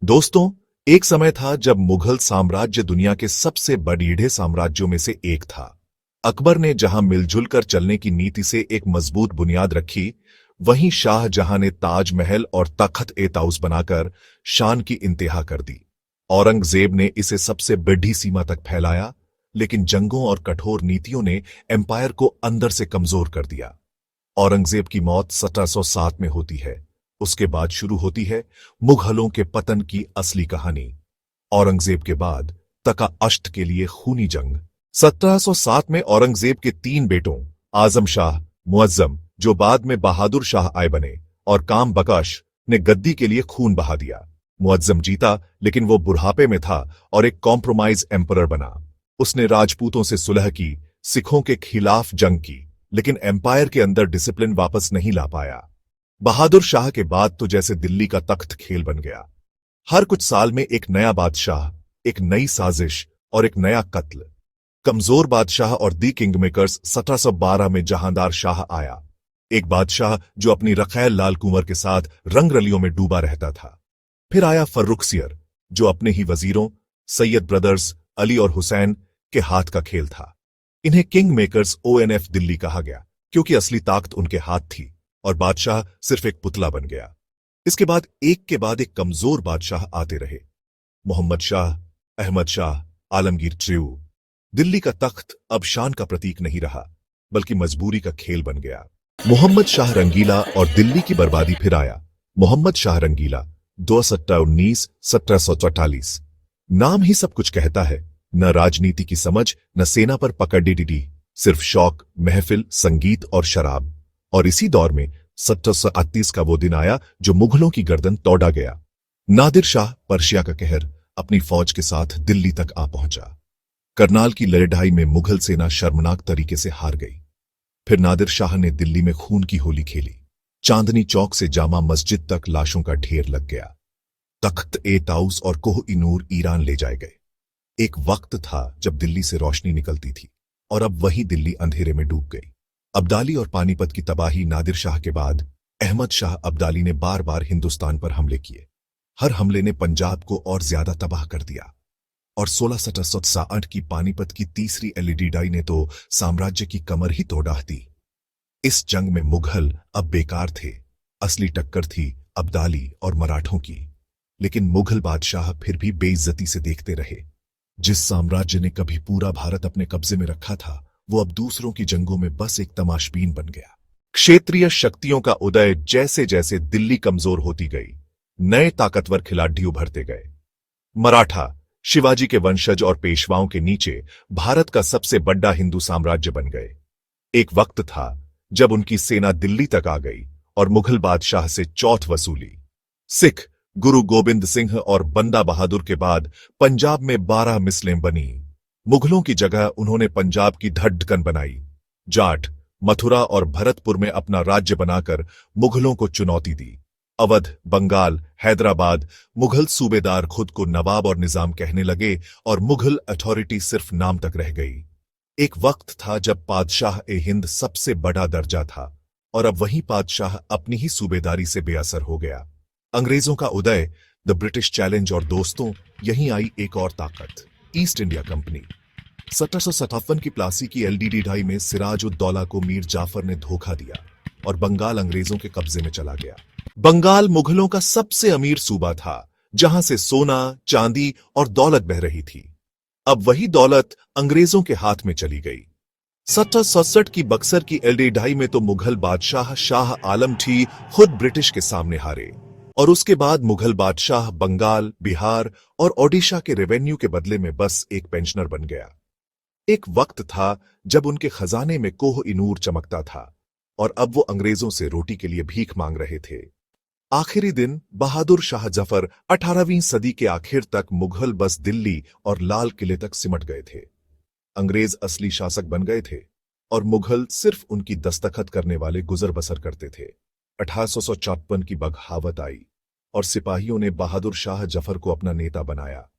दोस्तों, एक समय था जब मुगल साम्राज्य दुनिया के सबसे बड़े साम्राज्यों में से एक था। अकबर ने जहां मिलजुल कर चलने की नीति से एक मजबूत बुनियाद रखी, वहीं शाहजहां ने ताजमहल और तख्त-ए-ताउस बनाकर शान की इंतहा कर दी। औरंगजेब ने इसे सबसे बड़ी सीमा तक फैलाया, लेकिन जंगों और कठोर नीतियों ने एम्पायर को अंदर से कमजोर कर दिया। औरंगजेब की मौत 1707 में होती है। उसके बाद शुरू होती है मुगलों के पतन की असली कहानी। औरंगजेब के बाद तका अश्त के लिए खूनी जंग। 1707 में औरंगजेब के तीन बेटों आजम शाह, मुअज्जम, जो बाद में बहादुर शाह आए बने, और काम बख्श ने गद्दी के लिए खून बहा दिया। मुअज्जम जीता, लेकिन वो बुढ़ापे में था और एक कॉम्प्रोमाइज एम्परर बना। उसने राजपूतों से सुलह की, सिखों के खिलाफ जंग की, लेकिन एम्पायर के अंदर डिसिप्लिन वापस नहीं ला पाया। बहादुर शाह के बाद तो जैसे दिल्ली का तख्त खेल बन गया। हर कुछ साल में एक नया बादशाह, एक नई साजिश और एक नया कत्ल। कमजोर बादशाह और दी किंग मेकर्स 1712 में जहांदार शाह आया, एक बादशाह जो अपनी रखैल लाल कुंवर के साथ रंगरलियों में डूबा रहता था। फिर आया फर्रुखसियर, जो अपने ही वजीरों सैयद ब्रदर्स अली और हुसैन के हाथ का खेल था। इन्हें किंग मेकर्स ONF दिल्ली कहा गया, क्योंकि असली ताकत उनके हाथ थी और बादशाह सिर्फ एक पुतला बन गया। इसके बाद एक के बाद एक कमजोर बादशाह आते रहे। मोहम्मद शाह, अहमद शाह, आलमगीर ट्रियू। दिल्ली का तख्त अब शान का प्रतीक नहीं रहा, बल्कि मजबूरी का खेल बन गया। मोहम्मद शाह रंगीला और दिल्ली की बर्बादी फिर आया। मोहम्मद शाह रंगीला 2/19 1744। नाम ही सब कुछ कहता है। न राजनीति की समझ, न सेना पर पकड़ डी, सिर्फ शौक, महफिल, संगीत और शराब। और इसी दौर में 1738 का वो दिन आया जो मुगलों की गर्दन तोड़ा गया। नादिर शाह पर्शिया का कहर अपनी फौज के साथ दिल्ली तक आ पहुंचा। करनाल की लड़ाई में मुगल सेना शर्मनाक तरीके से हार गई। फिर नादिर शाह ने दिल्ली में खून की होली खेली। चांदनी चौक से जामा मस्जिद तक लाशों का ढेर लग गया। तख्त-ए-ताउस और कोह-ई-नूर ईरान ले जाए गए। एक वक्त था जब दिल्ली से रोशनी निकलती थी, और अब वही दिल्ली अंधेरे में डूब गई। अब्दाली और पानीपत की तबाही। नादिर शाह के बाद अहमद शाह अब्दाली ने बार बार हिंदुस्तान पर हमले किए। हर हमले ने पंजाब को और ज्यादा तबाह कर दिया। और 1667 की पानीपत की तीसरी लड़ाई ने तो साम्राज्य की कमर ही तोड़ दी। इस जंग में मुगल अब बेकार थे। असली टक्कर थी अब्दाली और मराठों की। लेकिन मुगल बादशाह फिर भी बेइज्जती से देखते रहे। जिस साम्राज्य ने कभी पूरा भारत अपने कब्जे में रखा था, वो अब दूसरों की जंगों में बस एक तमाशबीन बन गया। क्षेत्रीय शक्तियों का उदय। जैसे जैसे दिल्ली कमजोर होती गई, नए ताकतवर खिलाड़ी उभरते गए। मराठा, शिवाजी के वंशज और पेशवाओं के नीचे भारत का सबसे बड़ा हिंदू साम्राज्य बन गए। एक वक्त था जब उनकी सेना दिल्ली तक आ गई और मुगल बादशाह से चौथ वसूली। सिख, गुरु गोबिंद सिंह और बंदा बहादुर के बाद पंजाब में 12 मिसलें बनी। मुगलों की जगह उन्होंने पंजाब की धड़कन बनाई। जाट, मथुरा और भरतपुर में अपना राज्य बनाकर मुगलों को चुनौती दी। अवध, बंगाल, हैदराबाद, मुगल सूबेदार खुद को नवाब और निजाम कहने लगे और मुगल अथॉरिटी सिर्फ नाम तक रह गई। एक वक्त था जब पादशाह-ए-हिंद सबसे बड़ा दर्जा था, और अब वही पादशाह अपनी ही सूबेदारी से बेअसर हो गया। अंग्रेजों का उदय, द ब्रिटिश चैलेंज। और दोस्तों, यहीं आई एक और ताकत, ईस्ट इंडिया कंपनी। 1757 की प्लासी की लड़ाई में सिराज-उद-दौला को मीर जाफर ने धोखा दिया और बंगाल अंग्रेजों के कब्जे में चला गया। बंगाल मुगलों का सबसे अमीर सूबा था, जहां से सोना, चांदी और दौलत बह रही थी। अब वही दौलत अंग्रेजों के हाथ में चली गई। 1767 की बक्सर की लड़ाई में तो मुगल बादशाह शाह आलम ही खुद ब्रिटिश के सामने हारे, और उसके बाद मुगल बादशाह बंगाल, बिहार और ओडिशा के रेवेन्यू के बदले में बस एक पेंशनर बन गया। एक वक्त था जब उनके खजाने में कोह-ई-नूर चमकता था, और अब वो अंग्रेजों से रोटी के लिए भीख मांग रहे थे। आखिरी दिन बहादुर शाह जफर 18वीं सदी के आखिर तक मुगल बस दिल्ली और लाल किले तक सिमट गए थे। अंग्रेज असली शासक बन गए थे, और मुगल सिर्फ उनकी दस्तखत करने वाले गुजर बसर करते थे। 1854 की बगावत आई और सिपाहियों ने बहादुर शाह जफर को अपना नेता बनाया।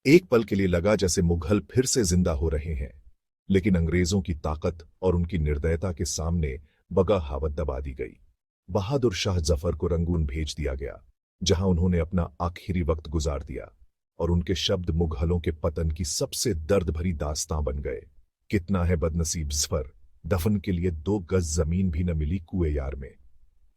एक पल के लिए लगा जैसे मुगल फिर से जिंदा हो रहे हैं, लेकिन अंग्रेजों की ताकत और उनकी निर्दयता के सामने बगावत दबा दी गई। बहादुर शाह जफर को रंगून भेज दिया गया। जहां उन्होंने अपना आखिरी वक्त गुजार दिया, और उनके शब्द मुगलों के पतन की सबसे दर्द भरी दास्तां बन गए। कितना है बदनसीब ज़फर, दफन के लिए 2 गज जमीन भी न मिली कुएं यार में।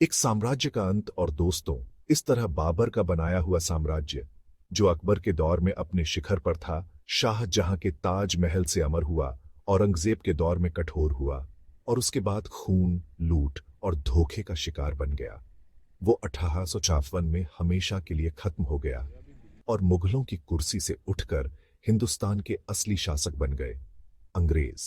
एक साम्राज्य का अंत। और दोस्तों, इस तरह बाबर का बनाया हुआ साम्राज्य, जो अकबर के दौर में अपने शिखर पर था, शाहजहां के ताजमहल से अमर हुआ, औरंगजेब के दौर में कठोर हुआ, और उसके बाद खून, लूट और धोखे का शिकार बन गया। वो 1854 में हमेशा के लिए खत्म हो गया, और मुगलों की कुर्सी से उठकर हिंदुस्तान के असली शासक बन गए अंग्रेज।